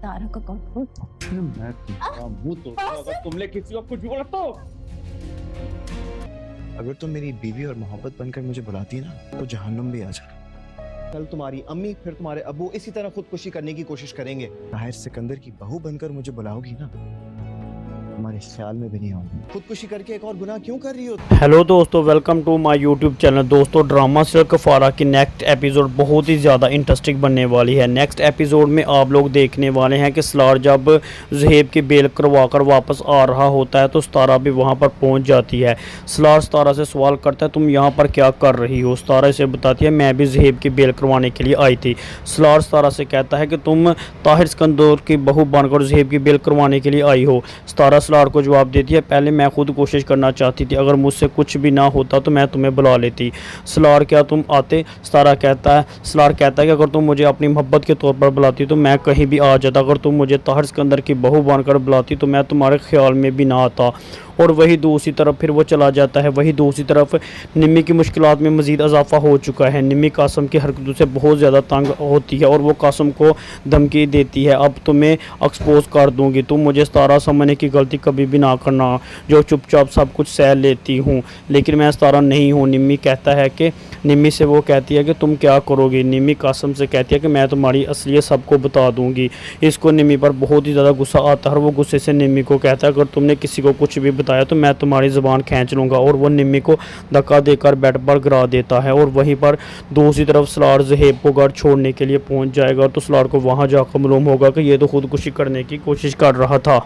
तारा का कौन? मैं तुम्हारा मुंह तोड़ूंगा अगर तुमने किसी को कुछ भी बोला तो। अगर तुम मेरी बीवी और मोहब्बत बनकर मुझे बुलाती ना तो जहन्नुम भी आ जाए। कल तुम्हारी अम्मी फिर तुम्हारे अब्बू इसी तरह खुदकुशी करने की कोशिश करेंगे। ताहिर सिकंदर की बहू बनकर मुझे बुलाओगी ना, हमारे ख्याल में भी नहीं आऊंगी। खुदकुशी करके एक और गुनाह क्यों कर रही हो? हेलो दोस्तों, welcome to my YouTube channel. दोस्तों, ड्रामा सीरियल कफारा की नेक्स्ट एपिसोड बहुत ही ज़्यादा इंटरेस्टिंग बनने वाली है। नेक्स्ट एपिसोड में आप लोग देखने वाले हैं कि सलार जब ज़ुहैब की बेल करवा कर वापस आ रहा होता है तो सतारा भी वहां पर पहुंच जाती है। सलार सतारा से सवाल करता है, तुम यहाँ पर क्या कर रही हो? सतारा इसे बताती है, मैं भी ज़ुहैब की बेल करवाने के लिए आई थी। सलार सतारा से कहता है कि तुम ताहिर सिकंदर की बहू बनकर ज़ुहैब की बेल करवाने के लिए आई हो। सतारा सलार को जवाब देती है, पहले मैं खुद कोशिश करना चाहती थी, अगर मुझसे कुछ भी ना होता तो मैं तुम्हें बुला लेती। सलार, क्या तुम आते? सलार कहता है कि अगर तुम मुझे अपनी मोहब्बत के तौर पर बुलाती तो मैं कहीं भी आ जाता, अगर तुम मुझे ताहिर सिकंदर की बहू बनकर बुलाती तो मैं तुम्हारे ख्याल में भी ना आता। और वही दूसरी तरफ फिर वो चला जाता है। वही दूसरी तरफ निम्मी की मुश्किलात में मज़ीद इजाफा हो चुका है। निम्मी कासम की हरकतों से बहुत ज़्यादा तंग होती है और वो कासम को धमकी देती है, अब तुम्हें एक्सपोज कर दूंगी, तुम मुझे सतारा समझने की गलती कभी भी ना करना, जो चुपचाप सब कुछ सह लेती हूँ, लेकिन मैं सतारा नहीं हूँ। निम्मी से वो कहती है कि तुम क्या करोगी? निम्मी कासम से कहती है कि मैं तुम्हारी असलियत सबको बता दूंगी। इसको निम्मी पर बहुत ही ज़्यादा गुस्सा आता है और वो गुस्से से निम्मी को कहता है, अगर तुमने किसी को कुछ भी बताया तो मैं तुम्हारी ज़ुबान खींच लूँगा। और वो निम्मी को धक्का देकर बेड पर गिरा देता है। और वहीं पर दूसरी तरफ सलार ज़ुहैब को घर छोड़ने के लिए पहुँच जाएगा तो सलार को वहाँ जाकर मालूम होगा कि ये तो खुदकुशी करने की कोशिश कर रहा था।